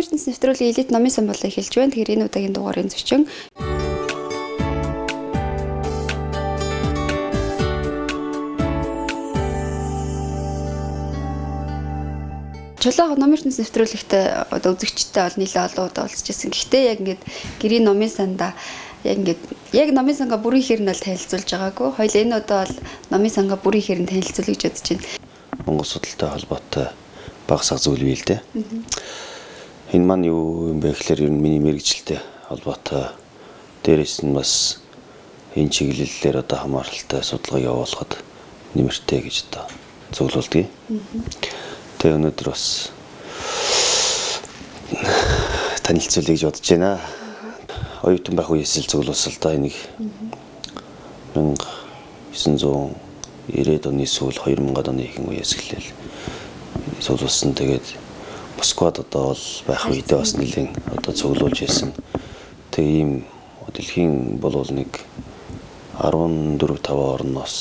ертөнц нэвтрүүлгийн элит номын сан болоо эхэлж байна. Тэгэхээр энэ удаагийн дугаарын зочин Чулаа номын ертөнц нэвтрүүлэгтээ одоо үзэгчтэй бол нэлээд олон удаа уулзч ирсэн. Гэхдээ яг ингээд гэрийн номын санда яг номын сангаа бүрийн хэрэг нь бол танилцуулж байгаагүй. Хоёул энэ удаа бол номын сангаа бүрийн хэрэг нь танилцуулъя гэж бодож байна. Монгол судалтай холбоотой багсаг зүйл бий л дээ. Энэ маань юу юм бэ гэхээр ер нь миний мэрэгчлэлтэй холбоотой дээрээс нь бас энэ чиглэлээр одоо хамааралтай судалгаа явуулахад нэмэртэй гэж одоо зөвлөлдгийг. Тэгээ өнөөдөр бас танилцуулъя гэж бодож байна. Оюутан байх үеэс л зөвлөсөн л да энийг 1990-ад оны сүүл 2000-ад оны ихэнх үеэс эхлээл зөвлөсөн. Тэгээд Москвад одоо бол байх үедээ бас нэлийн одоо цуглуулж ирсэн. Тэгээ ийм дэлхийн болвол нэг 14-5 орноос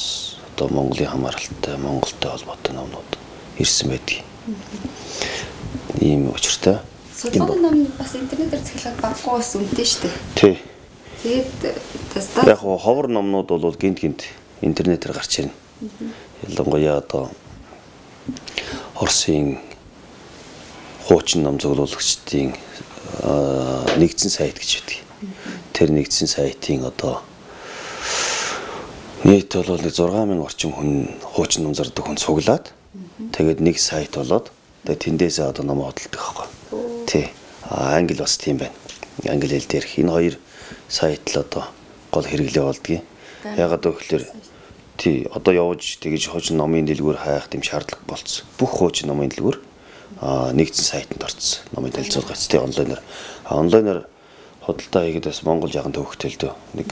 одоо Монголын хамааралтай Монголтой холбоотой номнууд ирсэн байдаг. Ийм учиртай. Судалгааны ном бас интернетээр захиалаад баггүй бас үнэтэй шүү дээ. Тий. Тэгээд яг ховор номнууд бол гинт интернетээр гарч ирнэ. Ялангуяа одоо Орсын хуучин ном зөвлөөлөгчдийн нэгдсэн сайт гэж байдаг. Тэр нэгдсэн сайтын одоо нийт бол 6000 орчим хүн хуучин ном зардаг хүн цуглаад тэгээд нэг сайт болоод тэгээд тэндээсээ одоо ном хөдөлдөг байхгүй. Тий. Англи бас тийм байна. Англи хэл дээр энэ хоёр сайт л одоо гол хэрэглээ болдгийг. Ягаад гэвэл тий одоо явж тэгж хуучин номын дэлгүүр хайх гэм шаардлага болцсон. Бүх хуучин номын дэлгүүр нэгдсэн сайтанд орцсон. Номын танилцуулгач тий онлайнаар. Онлайнаар худалдаа хийгээд бас Монгол жаахан төвөгтэй л дөө. Нэг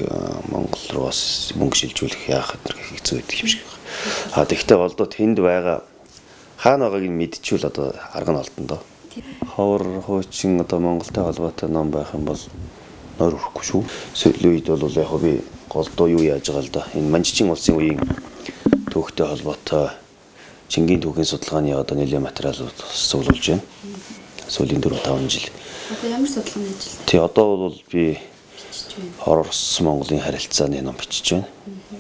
Монгол руу бас мөнгө шилжүүлэх яах гэдэг хэцүү байдаг юм шиг байна. Тэгвэл болдоо тэнд байгаа хаана байгааг нь мэдчихвэл одоо арга нь олдно доо. Ховор хуучин одоо Монголтой холбоотой ном байх юм бол нойр өрөхгүй шүү. Сүүлийн үед бол яг би голдоо юу яаж байгаа л да. Энэ Манжчин улсын үеийн төвөгтэй холбоотой Чингийн түүхийн судалгааны одоо нэлээд материалууд зөвлөж байна. Сүүлийн 4-5 жил. Одоо ямар судалгааны ажил? Тий одоо бол би Орос Монголын харилцааны ном бичиж байна.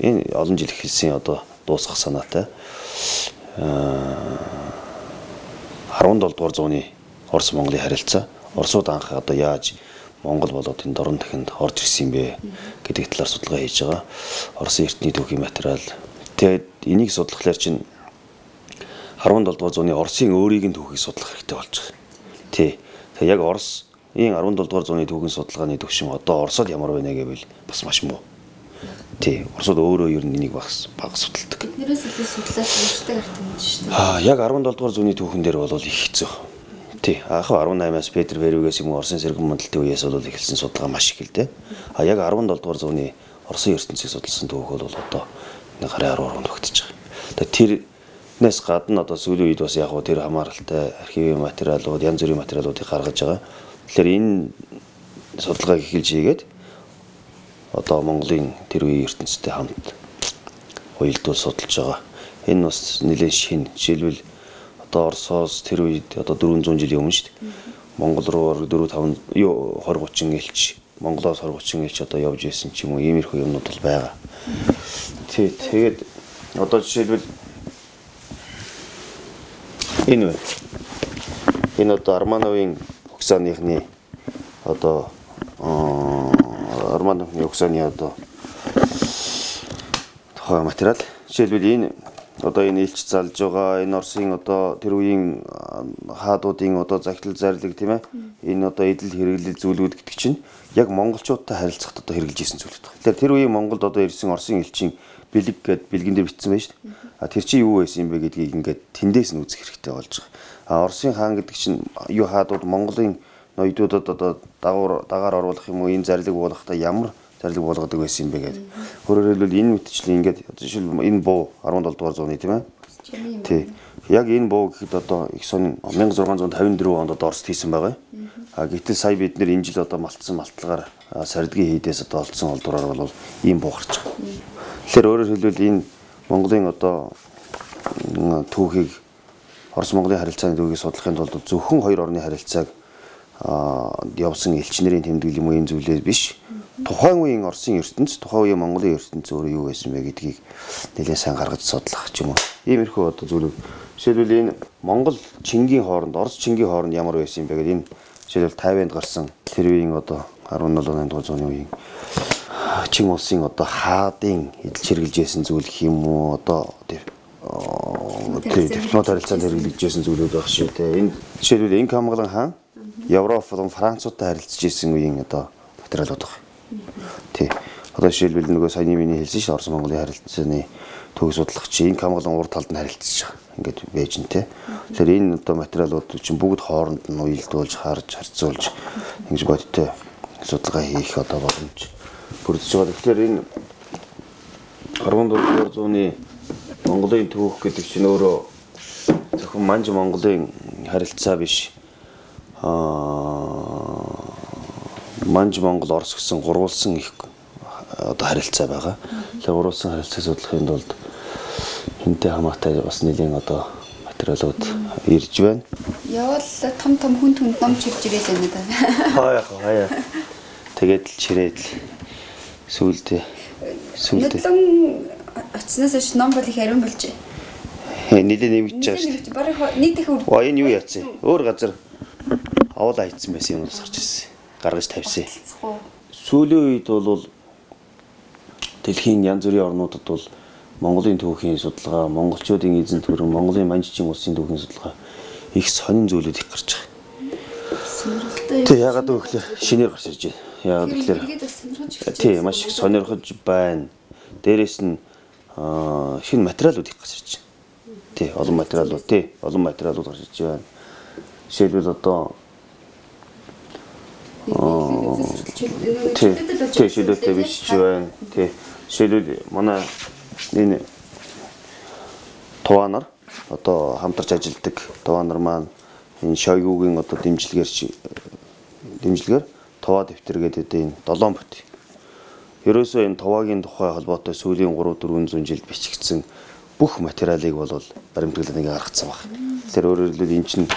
Энэ олон жил эхэлсэн одоо дуусгах санаатай. 17 дугаар зууны Орос Монголын харилцаа. Оросууд анх одоо яаж Монгол болоод энэ дорн дахинд орж ирсэн юм бэ гэдэг талаар судалгаа хийж байгаа. Оросын эртний түүхийн материал. Тэгээд энийг судлахлаар чинь 17 дугаар зууны Оросын өөрийг нь түүхийг судлах хэрэгтэй болж байгаа. Тий. Тэгээ яг Оросын 17 дугаар зууны түүхийн судалгааны төвшин одоо Оросод ямар байна гэвэл бас маш муу. Тий. Оросод өөрөө ер нь энийг бага судалдаг. Тэднээс илүү судлаад өөртөө гарт юм шүү дээ. Яг 17 дугаар зууны түүхэн дээр бол их хэцүү. Тий. 18-аас Петр Веругээс юм Оросын сэргэн мандалтын үеэс бол эхэлсэн судалгаа маш их л дээ. Яг 17 дугаар зууны Оросын ертөнцийг судалсан түүх бол одоо нэг гараа 10 өнөгдөж байгаа. Тэрнээс гадна одоо сүүлийн үед бас яг тэр хамааралтай архивын материалууд, янз бүрийн материалуудыг гаргаж байгаа. Тэгэхээр энэ судалгааг эхэлж хийгээд одоо Монголын тэр үеийн ертөнцтэй хамт уялдуул судалж байгаа. Энэ бас нэлээд шинэ. Жишээлбэл одоо Оросоос тэр үед одоо 400 жилийн өмнө шүү дээ. Монгол руу 4-5 20-30 элч, Монголоос 20-30 элч одоо явж ирсэн ч юм уу иймэрхүү юмнууд бол байгаа. Тий, тэгээд одоо жишээлбэл энэ одоо Армановын Оксаныхны одоо Армановны Оксаны одоо тухай материал. Жишээлбэл энэ одоо энэ илч залж байгаа энэ Оросын одоо тэр үеийн хаадуудын одоо загтал зарлиг тийм ээ. Энэ одоо эдэл хэрэглэл зүйлүүд гэдэг чинь яг монголчуудтай харилцахад одоо хэрэгжилж исэн зүйлүүд байна. Тэгэхээр тэр үеийн Монголд одоо ирсэн Оросын элчийн бэлэг гэд бэлгэн дээр бичсэн байна шүү дээ. Тэр чинь юу байсан юм бэ гэдгийг ингээд тэндээс нь үзэх хэрэгтэй болж байгаа. Оросын хаан гэдэг чинь юу хаадууд Монголын ноёдуудад одоо дагаар оруулах юм уу энэ зарлиг буулгахдаа ямар зарлиг буулгадаг байсан юм бэ гэдэг. Өөрөөр хэлбэл энэ мэтчлэн ингээд жишээл энэ буу 17 дугаар зууны тийм ээ. Тий. Яг энэ буу гэхэд одоо их сон 1654 онд одоо Оросд хийсэн байгаа. Гэтэл сая бид нэр энэ жил одоо малтсан малтлагаар сардгийн хийдээс одоо олдсон олдураар бол ийм буу гарч байгаа. Тэгэхээр өөрөөр хэлбэл энэ Монголын одоо түүхийг Орос Монголын харилцааны түүхийг судлахын тулд зөвхөн хоёр орны харилцааг явсан элчнэрийн тэмдэглэл юм уу энэ зүйлээр биш. Тухайн үеийн Оросын ертөнц, тухайн үеийн Монголын ертөнц өөрөө юу байсан бэ гэдгийг нэлээд сайн гаргаж судлах ч юм уу. Иймэрхүү одоо зүйлүүд. Жишээлбэл энэ Монгол Чингийн хооронд, Орос Чингийн хооронд ямар байсан юм бэ гэдэг энэ жишээлбэл 50-нд гарсан тэр үеийн одоо 17-8 дугаар зууны үеийн Чин улсын одоо хаадын эдэлж хэрэгжилжсэн зүйл гэх юм уу одоо дипломат харилцаанд хэрэгжилжсэн зүйлүүд байх шүү дээ. Энэ жишээлбэл Инк хамгаалан хаан Европ болон Француудтай харилцаж исэн үеийн одоо материалууд байна. Тий. Одоо жишээлбэл нөгөө саяны миний хэлсэн шүү Орос Монголын харилцааны төв судалгач Инк хамгаалан урд талд нь харилцаж байгаа. Ингээд байж н тий. Тэгэхээр энэ одоо материалууд чинь бүгд хооронд нь уялдуулж харьцуулж ингэж бодтой судалгаа хийх одоо боломж бүрдэж байгаа. Тэгэхээр энэ 14-р зууны Монголын түүх гэдэг чинь өөрөө зөвхөн Манж Монголын харилцаа биш. Манж Монгол Орос гэсэн гурвалсан их одоо харилцаа байгаа. Тэгэхээр гурвалсан харилцаа судлахын тулд хинтээ хамаатай бас нэлийн одоо материалууд ирж байна. Явал том хүн түнд ном чирж ирээд байна да. Хаяа. Тэгээд л чирээд сүулдэ. Нүдлэн очсноос ш ном бол их ариун болж. Нилээ нэмэгдэж байгаа шүү. Бараг нийт их үр. Энэ юу яатсан? Өөр газар аваад хайцсан байсан юмнаас гарч ирсэн. Гаргаж тавьсан. Сүүлийн үед бол дэлхийн янз бүрийн орнуудад бол Монголын түүхийн судалгаа, монголчуудын эзэн төрөн, Монголын Манжчин улсын түүхийн судалгаа их сонин зүйлүүд их гарч байгаа. Тэг яагаад гэвэл шинээр гарч ирж байна. Яагаад гэвэл тий маш их сонирхож байна. Дээрээс нь шинэ материалууд их гарч ирж байна. Тий олон материалууд гарч ирж байна. Жишээлбэл одоо шилдэлтэй биш ч байна. Тий жишээлбэл манай энэ Туванар одоо хамтарч ажилладаг Туванар маань энэ Шойгуугийн одоо дэмжлэгээр Туваа дэвтэр гэдэг энэ 7 бүт. Ерөөсөө энэ Туваагийн тухай холбоотой сүүлийн 3-400 жилд бичигдсэн бүх материалыг бол баримтаглаад ингээ гаргацсан баг. Тэгэхээр өөрөөр хэлбэл эн чинь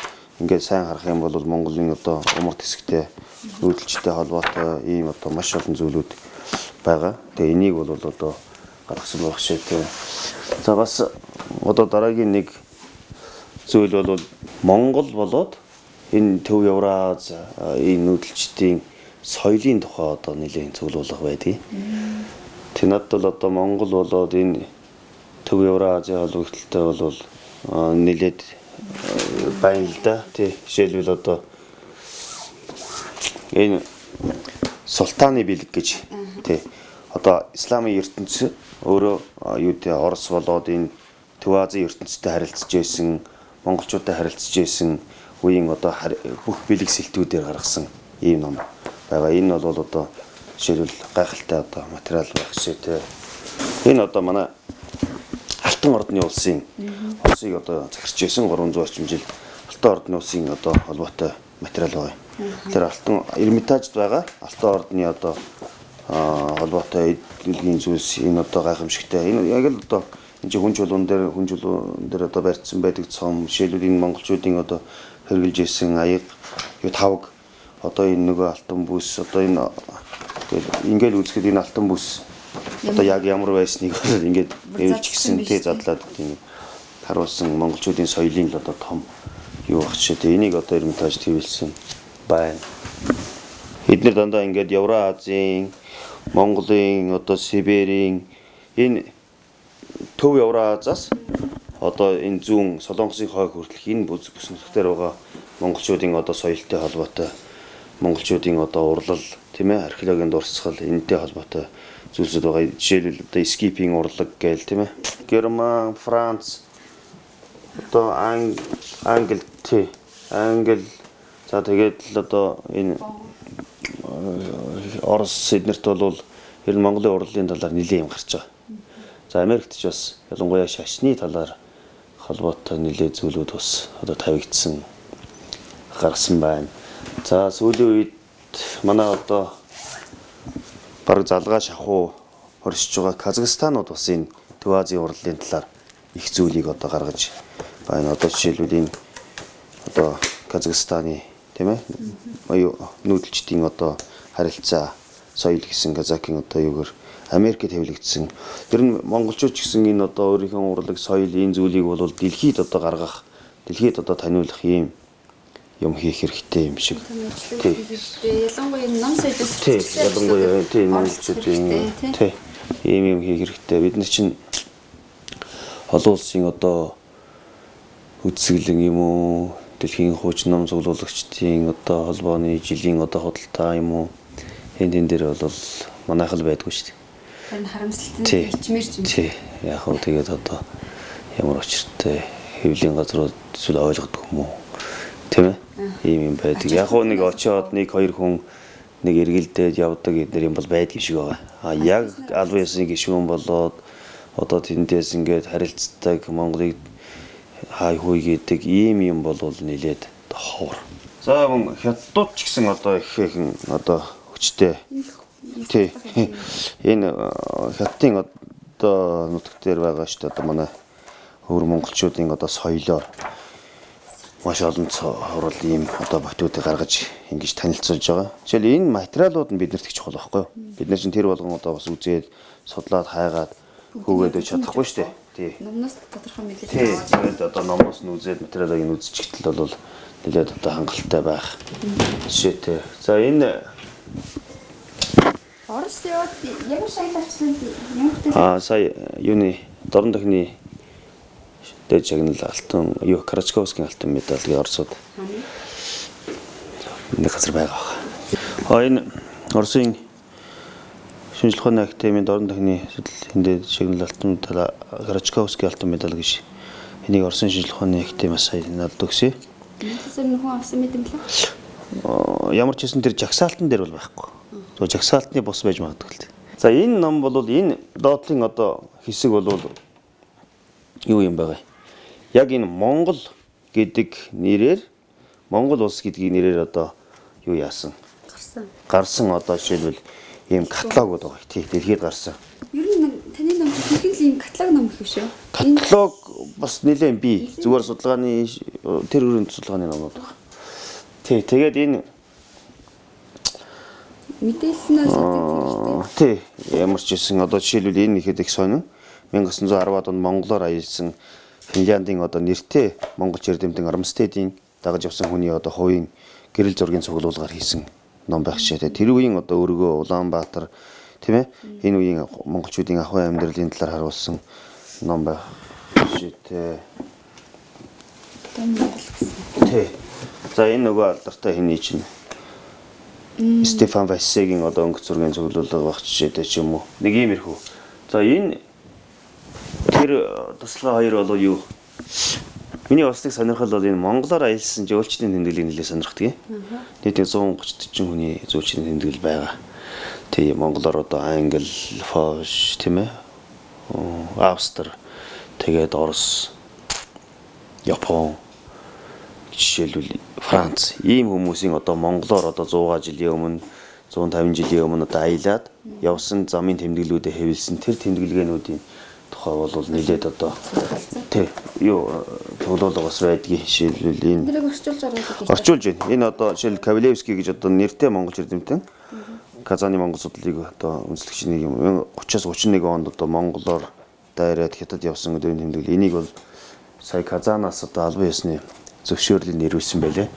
ингээд сайн харах юм бол Монголын одоо умард хэсэгтэй нүүдэлчтэй холбоотой ийм одоо маш олон зүйлүүд байгаа. Тэгээ энийг бол одоо гаргасан байх шээ. За бас одоо дараагийн нэг зүйл бол Монгол болоод энэ Төв Евраз энэ нүүдэлчдийн соёлын тухай одоо нэлийн цуглуулга байдаг. Тэг надад бол одоо Монгол болоод энэ Төв Евразийн холбогдлолтой бол нэлээд байна л да. Тий жишээлбэл одоо энэ султаны бэлэг гэж тий одоо исламын ертөнцийн өөрөө юу дээ Орос болоод энэ Төв Азийн ертөнцтэй харилцаж байсан, монголчуудтай харилцаж байсан үеийн одоо бүх бэлэг сэлтүүдээр гаргасан ийм ном байгаа. Энэ бол одоо жишээлбэл гайхалтай одоо материал байх шээ. Энэ одоо манай Алтан ордны улсын Оросыг одоо захирч байсан 300 орчим жил Алтан ордны улсын одоо холбоотой материал байгаа. Тэр Алтан Эрмитажд байгаа Алтан ордны одоо холбоотой эдгээр зүйлс энэ одоо гайхамшигтай. Энэ яг л одоо энэ хүн чулуун дээр одоо барьсан байдаг цом жишээлбэл энэ монголчуудын одоо хэрэгжилж ирсэн аяг юу тавг одоо энэ нөгөө алтан бүс одоо энэ ингээл үзэхэд энэ алтан бүс одоо яг ямар байсныг ингээд эвлж гисэн тий задлаад тийм харуулсан монголчуудын соёлын л одоо том юу багч тий энийг одоо Эрмитаж твүүлсэн байна. Эдгээр дандаа ингээд Евразийн, Монголын одоо Сибирийн энэ Төв Евразаас одоо энэ зүүн Солонгосын хойг хүртэлх энэ бүс нутгаар байгаа монголчуудын одоо соёлтой холбоотой монголчуудын одоо урлал тийм ээ археологийн дурсгал энэтэй холбоотой зүйлсүүд байгаа. Жишээлбэл одоо скипинг урлаг гээл тийм ээ. Герман, Франц одоо Англи за тэгээд л одоо энэ Орос эднэрт бол ер нь Монголын урлалын талаар нэлээд юм гарч байгаа. За Америкт ч бас ялангуяа шашны талаар холбоотой нэлээд зүйлүүд бас одоо тавигдсан гарсан байна. За сүүлийн үед манай одоо бараг залгаа шахуу оршиж байгаа Казахстанууд бас энэ Төв Азийн урлалын талаар их зүйлийг одоо гаргаж байна. Одоо жишээлбэл энэ одоо Казахстаны тийм ээ. Оюу нүүдэлчдийн одоо харилцаа соёл гэсэн Казакийн одоо юугаар Америкт хэвлэгдсэн. Тэр нь монголчууд ч гэсэн энэ одоо өөрийнхөө урлаг соёл энэ зүйлийг бол дэлхийд одоо гаргах, дэлхийд одоо таниулах юм хийх хэрэгтэй юм шиг. Тий. Ялангуяа энэ ном соёлоос ялангуяа тий монголчуудын тий ийм хийх хэрэгтэй. Бид нар чинь олон улсын одоо үзэсгэлэн юм уу дэлхийн хуучин ном цуглуулагчдын одоо холбооны жилийн одоо худалдаа юм уу энэ дээр бол манайхал байдгүй шүү дээ. Харин харамсалтай хичмээрч юм. Тий. Яг хөө тэгээд одоо ямар очиртай хэвлийн газрууд зүйл ойлгодог юм уу? Тийм ээ. Ийм юм байдаг. Яг хөө нэг очиод нэг хоёр хүн нэг эргэлдээд явдаг эдгээр юм бол байдаг шиг байгаа. А яг албан ёсны гишүүн болоод одоо тэндээс ингээд харилцдаг Монголыг хай хүй гэдэг ийм юм бол нилээд ховор. За мөн хятадууд ч гэсэн одоо ихээхэн одоо хүчтэй. Тий. Энэ хятадын одоо нутаг дээр байгаа шүү дээ. Одоо манай өөр монголчуудын одоо соёлоор маш олон хурал ийм одоо ботуудыг гаргаж ингэж танилцуулж байгаа. Жишээл энэ материалууд нь биднэрт их чухал байхгүй юу? Бид нар чинь тэр болгон одоо бас үзээд судлаад хайгаад хөөгээд чадахгүй шүү дээ. Тий. Номноос тодорхой мэдээлэл аваад тэгээд одоо номоос нь үзээд материалыг нь үзчихтэл бол нэлээд одоо хангалттай байх. Жишээтэй. За энэ Орос яваад ямар шагнал авсан юм? Сая юуны дорн дахны дээд шагнал алтан юу Карачковскийн алтан медальыг Оросод нэг газар байгаа. Энэ Оросын шинжлэх ухааны академийн дорн дахны дээд шагнал алтан медаль Карачковскийн алтан медаль гэж энийг Оросын шинжлэх ухааны академиас сая надад өгсөн. Тэр нөхөн авсан мэт юм лээ. Ямар ч хэсэн тэр жагсаалтан дээр бол байхгүй. Тэгвэл жагсаалтны бус байж магадгүй л дээ. За энэ ном бол энэ доотлын одоо хэсэг бол юу юм бэ? Яг энэ Монгол гэдэг нэрээр Монгол улс гэдгийг нэрээр одоо юу яасан? Гарсан одоо жишээлбэл ийм каталогууд байгаа. Тий, дэлхийд гарсан. Ер нь таны ном ихэнх ийм каталог ном их шүү. Каталог бас нэлээд бий. Зүгээр судалгааны тэр өрөөнд судалгааны номнууд байна. Тий, тэгээд энэ мэдээлэл нь хэрэгтэй. Тий, ямар ч гэсэн одоо жишээлбэл энэ ихэд их сонин 1910-ад онд монголоор аялсан Финляндийн одоо нэртэй монголч эрдэмтэн Армстедийн дагаж явсан хүний одоо хувийн гэрэл зургийн цуглуулгаар хийсэн ном байх шээ. Тэр үеийн одоо өөргөө Улаанбаатар тийм ээ энэ үеийн монголчуудын ахуй амьдралын талаар харуулсан ном байх шээ. Тий. За энэ нөгөө алдартай хэний чинь Стефан Вассегийн одоо өнгө зургийн цуглуулга байх жишээтэй ч юм уу. Нэг иймэрхүү. За энэ тэр туслага хоёр бол юу? Миний улсыг сонирхол бол энэ монголоор аялсан жуулчдын тэмдэглэлийн нэлээд сонирхдаг. Нийтдээ 130-40 хүний зөөлчдийн тэмдэглэл байгаа. Тэгээ монголоор одоо англи, франц тийм ээ. Австри, тэгээд Орос, Япон жишээлбэл Франц ийм хүмүүсийн одоо монголоор одоо 100 жилийн өмнө 150 жилийн өмнө одоо аялаад явсан замын тэмдэглэлүүдэд хэвлсэн тэр тэмдэглэгээнүүдийн тухай бол нэлээд одоо тий юу цуглуулга бас байдгийн жишээлбэл энэ тэрийг орчуулж байна. Энэ одоо жишээл Кавлевский гэж одоо нэртэй монгол эрдэмтэн Казаны монгол судлалыг одоо үндэслэгч нэг юм 30-аас 31 онд одоо монголоор дайраад хятад явсан өдрийн тэмдэглэл энийг бол сая Казанаас одоо албан ёсны зөвшөөрлийг нэрвэлсэн байлээ.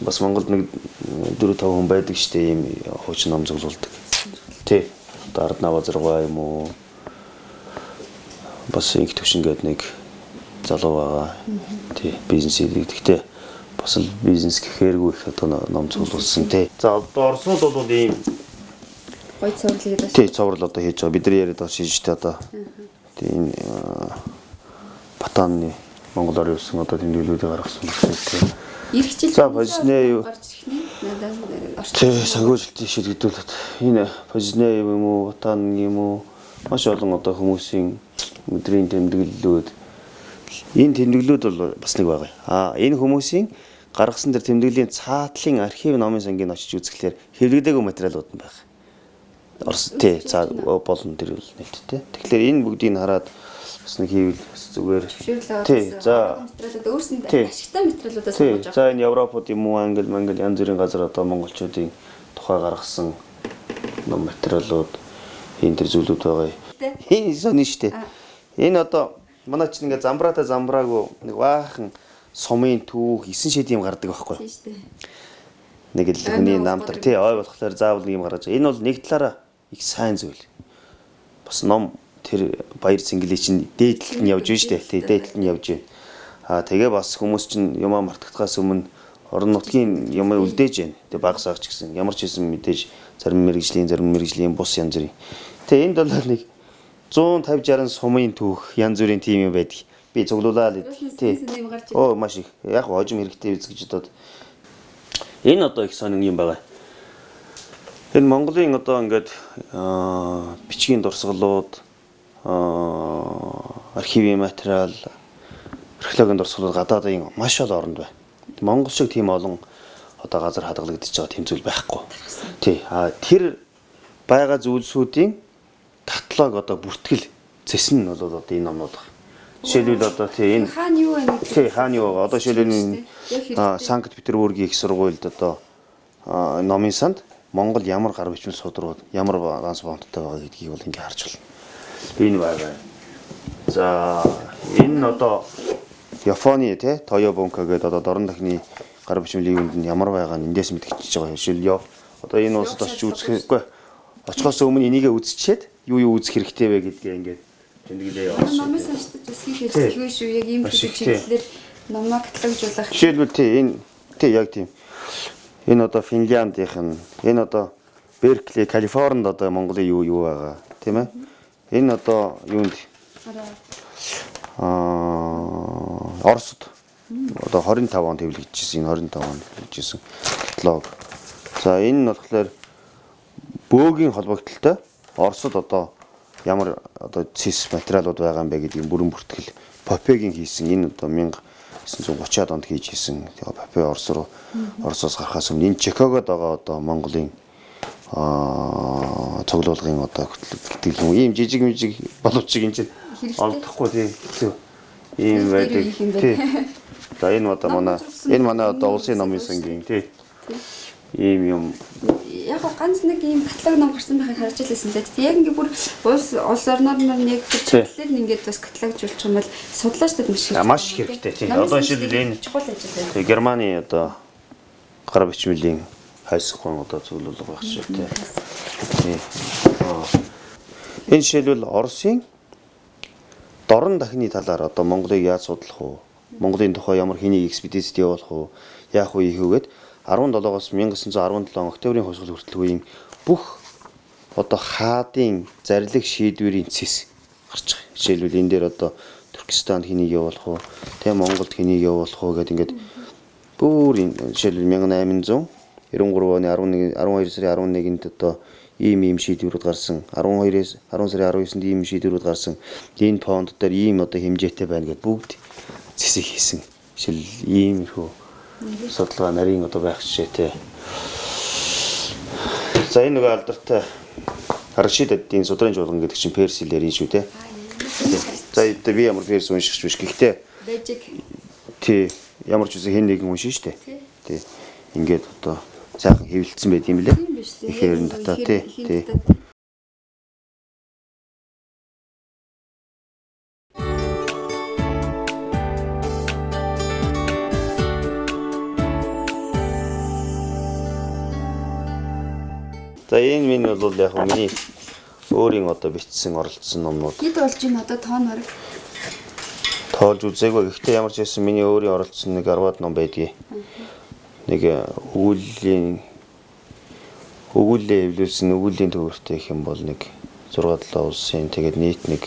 Бас Монголд нэг 4-5 хүн байдаг штэ ийм хуучин ном цуглуулдаг. Тий. Арднава зэрэг юм уу? Бас их төвшин гэдэг нэг залуу байгаа. Тий, бизнес хийдэг. Гэхдээ бас л бизнес гэхээргүй их одоо ном цуглуулсан тий. За одоо Оросууд бол ийм гой цоврлыг даа. Тий, цоврол одоо хийж байгаа. Бидний яриад байгаа шийдтэй одоо. Тий энэ Батаны монголоор юусан одоо тэмдэглэлүүдийг гаргасан гэсэн. Иргэжил. За позицнээ юу? Гарч ирэх нэ. Надад Тий, санхүүжилтийг шийдвэрлээд энэ позицнээ юм уу, Батан юм уу? Маш олон одоо хүмүүсийн өдрийн тэмдэглэлүүд энэ тэмдэглэлүүд бол бас нэг байгаа. Энэ хүмүүсийн гаргасан тэр тэмдэглэлийн цаатлын архив номын сангийн очиж үзэхлээр хэвлэгдээгүй материалууд нь байна. Орос тий, за болно тэр үл нэлттэй. Тэгэхээр энэ бүгдийг хараад бас нэг хийвэл зүгээр. Тий. За материалууд өөрсөндөө ашигтай материалуудаас сонгож авах. За энэ Европод юм уу англи янз бүрийн газар одоо монголчуудын тухай гаргасан ном материалууд энэ төр зүйлүүд байгаа. Энэ сони штэ. Энэ одоо манай чинь ингээ замбраагүй нэг баахан сумын түүх 9 шид юм гардаг байхгүй. Тий штэ. Нэг л хүний намтар тий ой болохоор заавал нэг юм гаргаж. Энэ бол нэг талаараа их сайн зүйл. Бас ном тэр баяр цэнгэлээ чинь дээдлэлт нь явж байна штэ. Тий дээдлэлт нь явж байна. Тэгээ бас хүмүүс чинь юмаа мартагдахаас өмнө орон нутгийн юм үлдээж байна. Тэгээ багс агч гэсэн ямар ч хэсэн мэдээж зарим мэрэгжлийн бус янз бүрийн. Тэгээ энд бол нэг 150-60 сумын түүх янз бүрийн тим юм байдаг. Би цуглуулаа л тий. Оо маш их. Яг хожим хэрэгтэй биз гэж бодоод. Энэ одоо их сонин юм байгаа. Энэ Монголын одоо ингээд бичгийн дурсгалууд архивын материал археологийн дурсгалууд гадаадын маш олон оронд байна. Монгол шиг тийм олон одоо газар хадгалагдаж байгаа тийм зүйл байхгүй. Тий. Тэр байгаа зүйлсүүдийн каталог одоо бүртгэл зэсэн нь бол одоо энэ номнууд байна. Жишээлбэл одоо тий энэ хаана юу байна гэдэг. Тий хаана юу одоо жишээлбэл Санкт Петербургийн их сургуульд одоо номын санд Монгол ямар гар бичмэл судрууд ямар ганц бомттой байгаа гэдгийг бол ингээ харж байна. Энэ байгаа. За энэ одоо Японы тий Тойобонка гэдэг одоо дорн дахны гар бичмэлийн үүнд нь ямар байгаа нь эндээс мэдчихэж байгаа. Жишээл одоо энэ улсад очиж үзэхгүй очихоос өмнө энийгээ үзчихэд юу үзэх хэрэгтэй вэ гэдгээ ингээд тэмдэглээ явуулсан. Номын санчтад бас хийх хэрэггүй шүү. Яг ийм чиглэлээр номоо каталогжуулах. Жишээлбэл тий яг тийм. Энэ одоо Финляндийнх нь энэ одоо Беркли, Калифорнид одоо Монголын юу байгаа тийм ээ. Энэ одоо юунд Оросд одоо 25 он хэвлэгдчихсэн. Энэ 25 он хэвлэгдчихсэн каталог. За энэ нь болохоор бөөгийн холбогдлолтой Оросд одоо ямар одоо цэс материалууд байгаа юм бэ гэдгийг бүрэн бүртгэл Попегийн хийсэн энэ одоо 1930-аад онд хийж хийсэн Попе Оросоос гарахаас өмнө энэ Чикагод байгаа одоо Монголын цуглуулгын одоо гэдэг юм ийм жижиг боловчиг энэ чинь олдохгүй тийм ийм байдаг тий. За энэ одоо манай одоо улсын номын сангийн тий ийм юм яг ганц нэг ийм каталог ном гарсан байхыг харж илсэн л дээ. Яг ингээ бүр улс орноор нэг чиглэлээр ингээд бас каталогжуулчих юм бол судлаачдад маш хэрэгтэй тийм. Одоо жишээлбэл энэ чухал ажил байна. Германы одоо гар бичмэлийн хайсгын одоо зөвлөлөг байх шиг тийм. Энэ жишээлбэл Оросын дорн дахны талаар одоо Монголыг яаж судлах вэ? Монголын тухай ямар хэнийг экспедицэд явуулах вэ? Яах вэ ийхүүгээд 17-оос 1917 октябрийн хосгол хүртэл үеийн бүх одоо хаадын зарлиг шийдвэрийн цэс гарч байгаа. Жишээлбэл энэ дээр одоо Туркестанд хэнийг явуулах вэ? Тэ Монголд хэнийг явуулах вэ гэдэг ингээд бүр жишээлбэл 1893 оны 12 сарын 11-нд одоо ийм шийдвэрүүд гарсан. 10 сарын 19-нд ийм шийдвэрүүд гарсан. Энэ фонд дээр ийм одоо хэмжээтэй байна гэдээ бүгд цэсийг хийсэн. Жишээл иймэрхүү судалгаа нарийн одоо байх жишээтэй. За энэ нөгөө алдартай Рашид эдийн судрын жуулган гэдэг чинь Персилэр юм шүү те. За би ямар Перс уншиж биш. Гэхдээ тий ямар ч үсэн хэн нэгэн уншин штэ. Тий. Ингээд одоо сайхан хэвлэлцсэн байт юм лээ. Ихээр нь дотоо тий. За энэ минь бол яг миний өөрийн одоо бичсэн оролцсон номнууд. Хэд болж байна одоо тоон хориг? Тоолж үзээгүй. Гэхдээ ямар ч байсан миний өөрийн оролцсон нэг 10-аад ном байдгийг. Нэг өгүүллийн эвлүүлсэн өгүүллийн төвөртэй гэх юм бол нэг 6-7 улсын тэгээд нийт нэг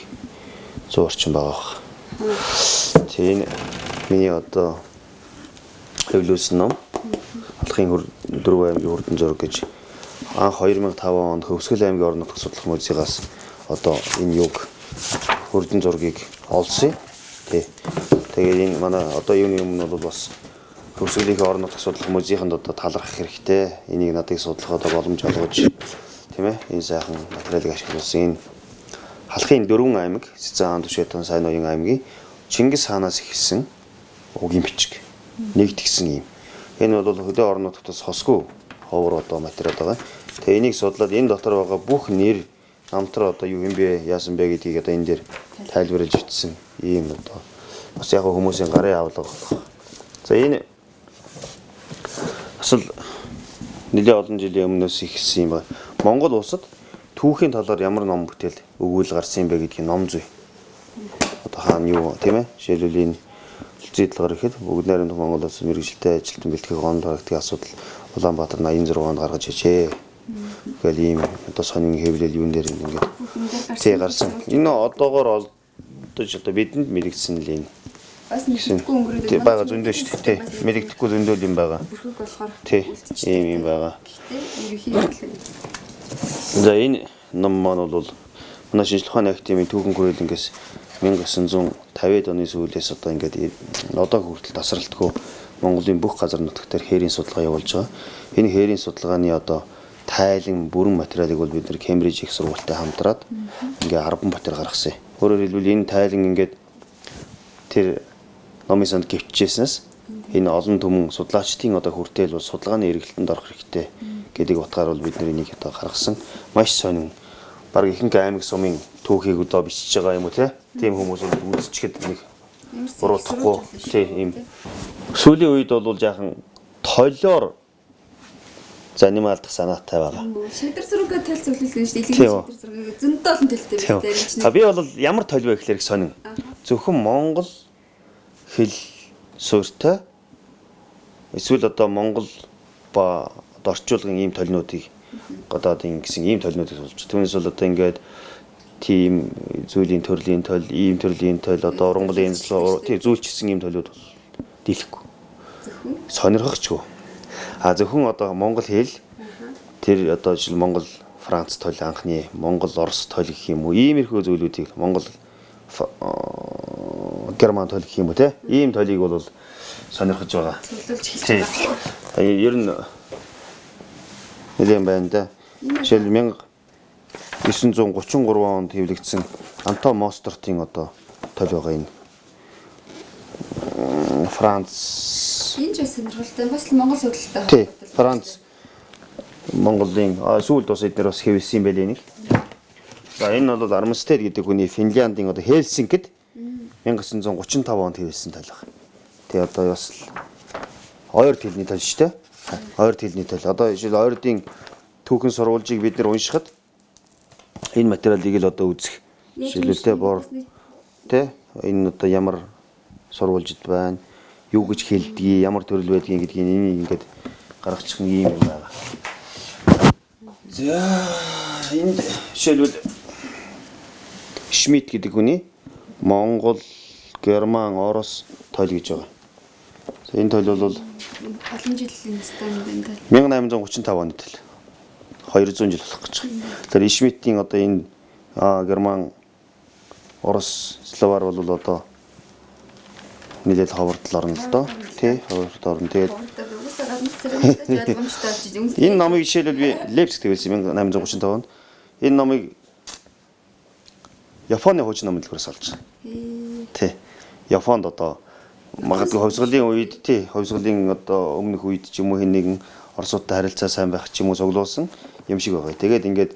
100 орчим байгаа. Тэгээ миний одоо эвлүүлсэн ном Алхын дөрөв аймгийн Хүрдэн зураг гэж анх 2005 онд Хөвсгөл аймгийн орон нутгийн судлах музейгаас одоо энэ юг Хүрдэн зургийг олсон. Тэгээд энэ манай одоо юуны өмнө бол бас Хөвсгөлийн орон нутгийн судлах музейхэнд одоо талархах хэрэгтэй. Энийг надыг судлах одоо боломж олгож тийм ээ энэ сайхан материалыг ашиглуулсан энэ Халахын 4 аймаг Цэцэн хаан түшээдэн сайн ноён аймгийн Чингис хаанаас ихсэн угийн бичиг. Нэгдгсэн юм. Энэ бол хөдөө орон нутгаас хосгүй ховор одоо материал байгаа. Тэгээ энийг судлаад энэ дотор байгаа бүх нэр намтар одоо юу юм бэ, яасан бэ гэдгийг одоо энэ дээр тайлбарлаж бичсэн ийм одоо бас яг хүмүүсийн гарын авлага болох. За энэ асал нэлээд олон жилийн өмнөөс ихсэн юм байна. Монгол улсад түүхийн талаар ямар ном бүтээл өгүүл гарсан юм бэ гэдгийг ном зүй. Одоо хаана юу тийм ээ? Жишээлбэл энэ зэдлгээр ихэд бүгд найрамд Монголоос мэрэгжилтэй ажилтан бэлтгэх гон тархтын асуудал Улаанбаатар 86 онд гаргаж ичээ. Тэгэл ийм одоо сонин хэвлэл юун дээр ингээд тий гарсан. Энэ одоогоор олдож одоо бидэнд мэрэгдсэн л энэ. Бас мэдхгүй өнгөрөөд тий бага зөндөө шүү дээ. Мэрэгдэхгүй зөндөө юм байгаа. бүрхэг болохоор Тий ийм байгаа. Гэхдээ ерөнхийдөө За энэ ном маань бол манай шинжлэх ухааны академийн түүхэн хүрээлэнгээс 1950-ад оны сүүлээс одоо ингээд одоо хүртэл тасралтгүй Монголын бүх газар нутагт хээрийн судалгаа явуулж байгаа. Энэ хээрийн судалгааны одоо тайлан бүрэн материалыг бол бид нэр Кембриж их сургуультай хамтраад ингээ 10 батар гаргасан. Өөрөөр хэлбэл энэ тайлан ингээд тэр номын санд гівчжээснээс энэ олон түмэн судлаачдын одоо хүртэл бол судалгааны эргэлтэнд орох хэрэгтэй гэдэг утгаар бол бид энийг одоо гаргасан. Маш сонин баг ихэнх аймаг сумын түүхийг одоо бичиж байгаа юм уу тийм хүмүүс бол үзчихэд нэг буруутахгүй тийм сүүлийн үед бол жаахан толиор занимаалдах санаатай байгаа. шийдэр зургийг тал зөвлөлгөн шүү дээ. Илэрхийлж шийдэр зургийг зөндөө олон төлтэй байна. А би бол ямар толь вэ гэхээр сонин. Зөвхөн Монгол хэл суурьтай эсвэл одоо Монгол ба орчуулгын ийм толинуудыг гадаад ингэсэн ийм толинуудыг суулж. Түүнээс бол одоо ингээд тийм зүйлийн төрлийн толь, ийм төрлийн толь одоо урангуулын тийм зүйлчсэн ийм толиуд бол дийлэхгүй. Сонирхогчгүй. А зөвхөн одоо Монгол хэл тэр одоо жишээл Монгол Франц толь анхны Монгол Орос толь гэх юм уу иймэрхүү зүйлүүдийг Монгол Герман толь гэх юм уу те ийм толийг бол сонирхож байгаа. Цуглуулж хэлж байгаа. Ер нь нэлээд байна да. Жишээл 1933 онд хэвлэгдсэн Антон Мостертийн одоо толь байгаа энэ. Франц энэ ч сонирхолтой. Бас Монгол судалтай холбоотой. Франц Монголын сүүлд бас эдгээр бас хэвлсэн юм байлээ нэг. За энэ бол Армстед гэдэг хүний Финляндийн одоо Хельсинкид 1935 онд хэвлсэн толь байна. Тэгээ одоо бас ойр хэлний толь шүү дээ. Ойр хэлний толь. Одоо жишээл ойрдын түүхэн сурвалжийг бид нэр уншихад энэ материалыг л одоо үзэх. Жишээлбэл бор тэ энэ одоо ямар сурвалжид байна. Юу гэж хэлдгийг, ямар төрөл байдгийг гэдгийг энийг ингээд гаргачих юм юм байна. За энд жишээлбэл Шмидт гэдэг хүний Монгол, Герман, Орос толь гэж байгаа. Энэ толь бол олон жилийн станд байна. 1835 оны толь. 200 жил болох гэж байна. Тэгэхээр Шмидтийн одоо энэ Герман, Орос, Словар бол одоо нэлээд ховордол орно л доо. Тий, ховордол орно. Тэгээд энэ номыг жишээлбэл би Лейпцигт хэвлэсэн 1835 онд. Энэ номыг Японы хуучин номын дэлгүүрээс олж байна. Тий. Японд одоо магадгүй хувьсгалын үед тий, хувьсгалын одоо өмнөх үед ч юм уу хэн нэгэн Оросуудтай харилцаа сайн байх ч юм уу цуглуулсан юм шиг байгаа. Тэгээд ингээд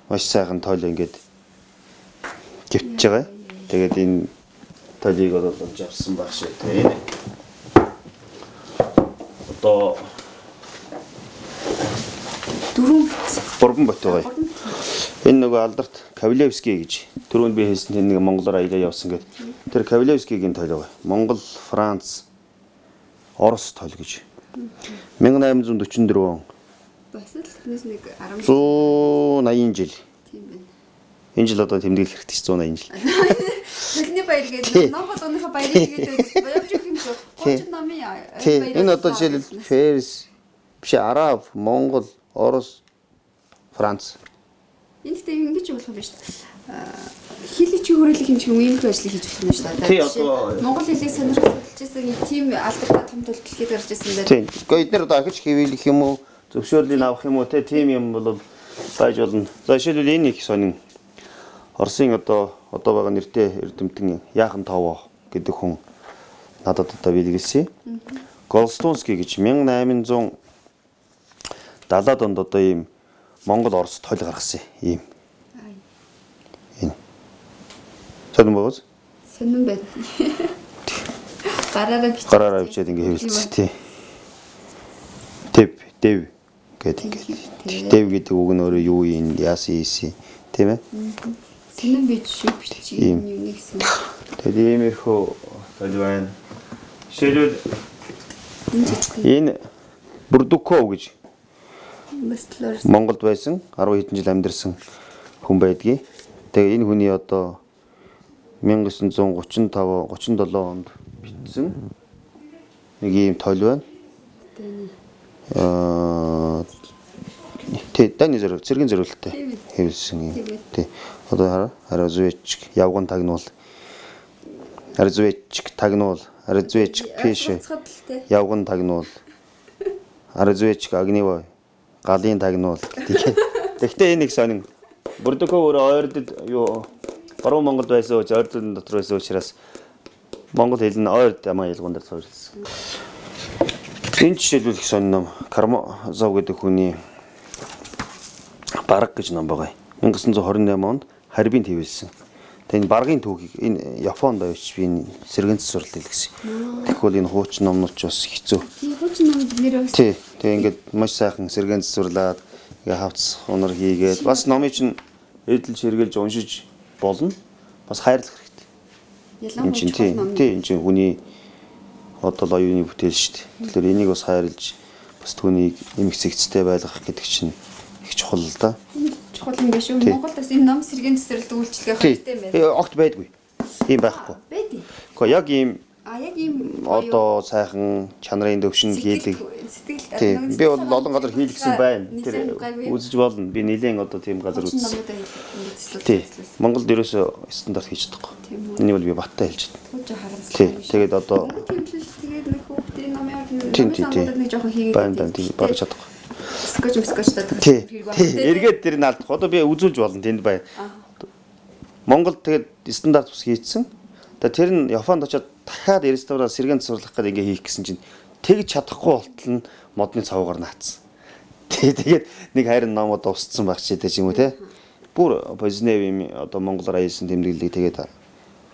маш сайхан тойл ингээд гівтж байгаа. Тэгээд энэ толийг бол олж авсан баг шиг. Тэгээд одоо дөрвөн бот байгаа. Энэ нөгөө алдарт Кавлевский гэж түрүүнд би хэлсэн тэр нэг монголоор аялаа явсан гэдэг. Тэр Кавлевскигийн тойл байгаа. Монгол, Франц, Орос тойл гэж. 1844 он. Бас л тэрнээс нэг 180 жил. Тийм байна. Энэ жил одоо тэмдэглэх хэрэгтэй 180 жил. Эхний баяр гэдэг ном бол өнөөхөө баярыг гэдэг явж ирэх юм шүү. Хуучин номын баяр. Энэ одоо жишээлбэл Фэрс биш Араб, Монгол, Орос, Франц. Энэ гэдэг ингэж болох юм биш. Хэлийг чи хүрээлэх юм шиг ийм их ажлыг хийж болох юм шүү дээ. Тий одоо Монгол хэлийг сонирхолжсэн тийм алдартай том төл дэлхийд гарч ирсэн дээр. Тий. Гэхдээ эдгээр одоо ахиж хэвлэх юм уу, зөвшөөрлийг авах юм уу те тийм юм бол байж болно. За жишээлбэл энэ их сонин Оросын одоо байгаа нэртэй эрдэмтэн Яахан Товоо гэдэг хүн надад одоо бэлгэлсэн. Голстунский гэж 1870-ад онд одоо ийм Монгол Орос тойл гаргасан ийм. Энэ. Сонирн байгаас? Сонирн байна. Гараараа бичээд ингэ хэвлэлцээ тий. Дэв гэдэг ингэ. Дэв гэдэг үг нь өөрөө юу юм яасан ийсэн тийм ээ? Сонирн бич шүү бичиж юм нэгсэн. Тэгээд иймэрхүү тойл байна. Жишээлбэл энэ Бурдуков гэж Монголд байсан 10 хэдэн жил амьдарсан хүн байдгийг. Тэгээ энэ хүний одоо 1937 онд бичсэн нэг ийм тойл байна. Таны цэргийн зориулалттай хэвлсэн юм. Тий. Одоо хараа разведчик явган тагнуул. Разведчик тагнуул. Разведчик пиш. Явган тагнуул. Разведчик огневой. Галын тагнуул гэдэг. Тэгтээ энэ их сонин. Бурдуков өөр ойрдод юу баруун Монголд байсан учраас ойрдын дотор байсан учраас монгол хэл нь ойрд ямаа ялгуун дээр суурилсан. Энэ жишээлбэл их сонин ном Карамазов гэдэг хүний Бараг гэж ном байгаа. 1928 онд Харибын твэлсэн. Тэгээ энэ баргын түүхийг энэ Японд авчиж би энэ сэргэн засварлал хэлсэн. Тэгвэл энэ хуучин номнууд ч бас хэцүү. Хуучин номд нэр тий. Тэгээ ингээд маш сайхан сэргэн засварлаад ингээ хавц унар хийгээд бас номыг чинь эдэлж хэрглэж уншиж болно. Бас хайрлах хэрэгтэй. Ялангуяа тий энэ чинь хүний одоо оюуны бүтээл шүү дээ. Тэгэхээр энийг бас хайрлж бас түүнийг эмх зэгцтэй байлгах гэдэг чинь их чухал л да. Чухал юм биш үү? Монголд бас энэ ном сэргийн засварлалд үйлчлэх хэрэгтэй юм байна. Огт байдгүй. Ийм байхгүй. Байдیں۔ Гэхдээ яг ийм яг ийм одоо сайхан чанарын төвшин хийлэг. сэтгэл Би бол олон газар хийлгсэн байна. Тэр үзэж болно. Би нэлээд одоо тийм газар үзсэн. Тий. Монголд ерөөсөө стандарт хийж чадахгүй. Энийг бол би баттай хэлж байна. Тий. Тэгээд одоо тэгээд нэг хүүхдийн номын тий. нэг жоохон хийгээд байна. Тийм барах чадахгүй. Скотчтай тий. Эргээд тэр нь алдах. Одоо би үзүүлж болно тэнд байна. Монголд тэгээд стандарт ус хийцэн. Тэгээд тэр нь Японд очиод дахиад ресторанаар сэргэн засварлах гэдэг ингээ хийх гэсэн чинь тэгж чадахгүй болтол нь модны цавгаар наацсан. Тэгээд нэг хайрын номод устсан баг ч гэдэг юм уу те. Бүр Позневим одоо монголоор аяасан тэмдэглэлийг тэгээд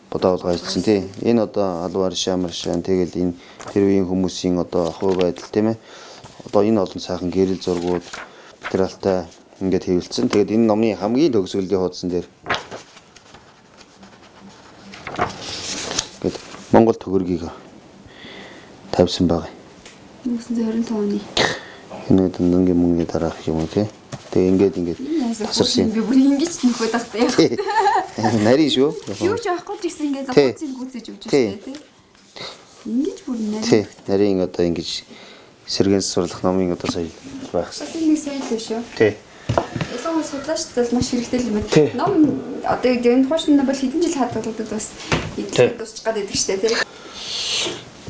бодоолгоо хэлсэн тий. Энэ одоо алвар шамаршан тэгэл энэ тэр үеийн хүмүүсийн одоо ахуй байдал тийм ээ. Одоо энэ олон сайхан гэрэл зургууд материалтай ингээд хэвлэлцэн. Тэгээд энэ номны хамгийн төгсгөлийн хуудсан дээр гээд Монгол төгөргийг тавьсан байгаа. 1925 оны. Энэ дөнгөний мөнгөний дараах юм уу тий. Тэгээд ингээд тасарсан. Би бүр ингэж нөхөд тахтай яа. Нарийн шүү. Юу ч авахгүй ч гэсэн ингээд гуцыг гүцэж өгч байгаа тий. Ингэж бүр нарийн. Тий. Нарийн одоо ингэж сэргэн сурлах номын одоо соёл байх хэрэгтэй. Нэг соёл биш үү? Тий. Ялангуяа судлаачдад маш хэрэгтэй юм байна. Ном одоо энэ хуучны бол хэдэн жил хадгалагдаад бас эдлээ дуусчих гад байдаг штэ тий.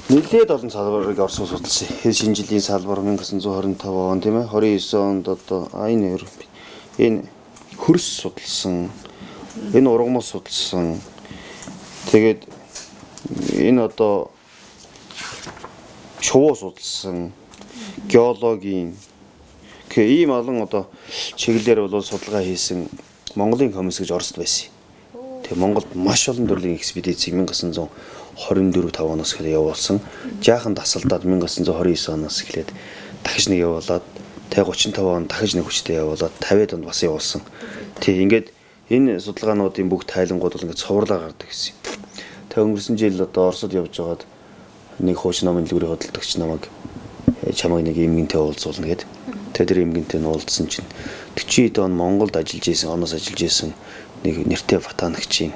Нэлээд олон салбарыг орсон судалсан. Хэд шинэ жилийн салбар 1925 он тийм ээ 29 онд одоо энэ хөрс судалсан. Энэ ургамал судалсан. Тэгээд энэ одоо шувуу судалсан. Геологийн ийм олон одоо чиглэлээр бол судалгаа хийсэн Монголын комисс гэж Оросд байсан. Тэгээ Монголд маш олон төрлийн экспедицийг 1924-5 оноос эхлээд явуулсан. Жаахан тасалдаад 1929 оноос эхлээд дахиж нэг явуулаад тэгээ 35 он дахиж нэг хүчтэй явуулаад 50-д онд бас явуулсан. Тэг ингээд энэ судалгаануудын бүх тайлангууд бол ингээд цувралаа гардаг гэсэн. Тэгээ өнгөрсөн жил одоо Оросд явж байгаад нэг хуучин номын дэлгүүрийн хөдөлгөгч намайг чамайг нэг эмгэнтэй уулзуулна гэд. Тэгээ тэр эмгэнтэй нь уулзсан чинь 40-д он Монголд ажиллаж исэн, оноос ажиллаж исэн нэг нэртэй ботаникчийн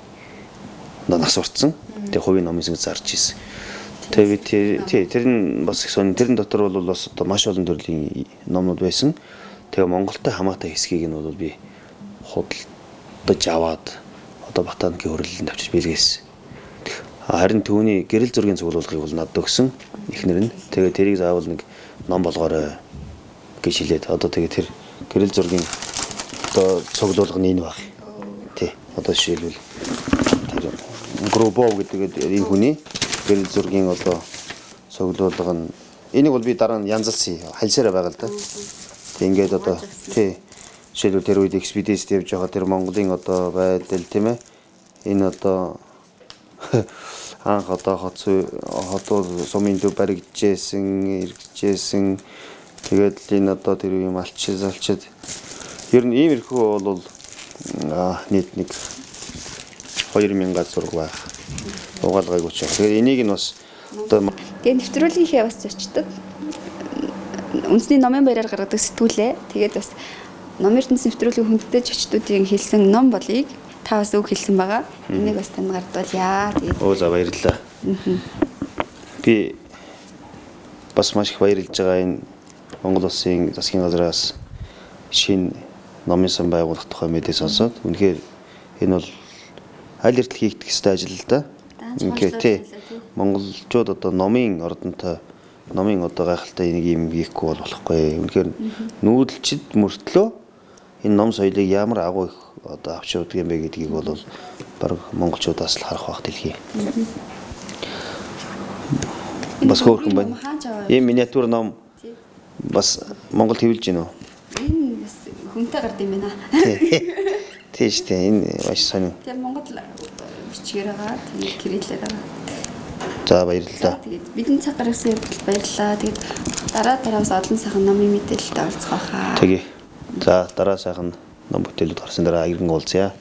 нас урцсан. Тэгээ хувийн номын зэг зарж исэн. Тэгээ тэр нь бас их сонь тэрэн дотор бол бас одоо маш олон төрлийн номнууд байсан. Тэгээ Монголтой хамаатай хэсгийг нь бол би худалдаж аваад одоо ботаникийн хөрөлөнд авчиж бэлгээсэн. Харин түүний гэрэл зургийн цуглуулгыг бол надад өгсөн эхнэр нь. Тэгээ тэрийг заавал нэг ном болгоорой гэж хэлээд одоо тэгээ тэр гэрэл зургийн одоо цуглуулга нь энэ баг. Тий. Одоо жишээлбэл тэр Гробов гэдэг энэ хүний гэрэл зургийн одоо цуглуулга нь энийг бол би дараа нь янзалсан хальсараа байгаа л да. Тэг ингээд одоо тий жишээлбэл тэр үед экспедицэд явж байгаа тэр Монголын одоо байдал тийм ээ. Энэ одоо анх одоо хотоо сумын төв баригдажсэн, эргэжсэн. Тэгээд энэ одоо тэр юм алчид ер нь иймэрхүү бол нийт нэг 2000 зураг байх. Угаалгайг учраас. Тэгээд энийг нь бас одоо Тэгээ нэвтрүүлгийнхээ бас зочдод үндэсний номын баяраар гаргадаг сэтгүүлээ. Тэгээд бас номын ертөнцийн нэвтрүүлгийн хүндтэй зочдуудын хэлсэн ном болыг та бас үг хэлсэн байгаа. Энийг бас танд гардуулъя. Тэгээд за баярлалаа. Би бас маш их баярлж байгаа энэ Монгол Улсын засгийн газраас шинэ номын сан байгуулах тухай мэдээ сонсоод үнэхээр энэ бол аль эртэл хийгдэх ёстой ажил л да. Үнэхээр тий монголчууд одоо номын ордонтой номын одоо гайхалтай нэг юм хийхгүй бол болохгүй. Үнэхээр нүүдэлчд мөртлөө энэ ном соёлыг ямар агуу их одоо авч явдаг юм бэ гэдгийг бол баг монголчуудаас л харах бах дэлхий. Бас хөөрхөн байна. Ийм миниатюр ном бас Монгол хэвлэж гинөө. Энэ бас хүнтэй гард юм байна. Тий шүү дээ. Энэ маш сонин. Тэгээ Монгол бичгээр байгаа. Тэгээ кириллээр байгаа. За баярлалаа. Тэгээд бидний цаг гаргасан явдалд баярлалаа. Тэгээд дараагаас олон сайхан номын мэдээлэлтэй уулзах байхаа. Тэгээ. За дараа сайхан ном бүтээлүүд гарсан дараа иргэн уулзъя.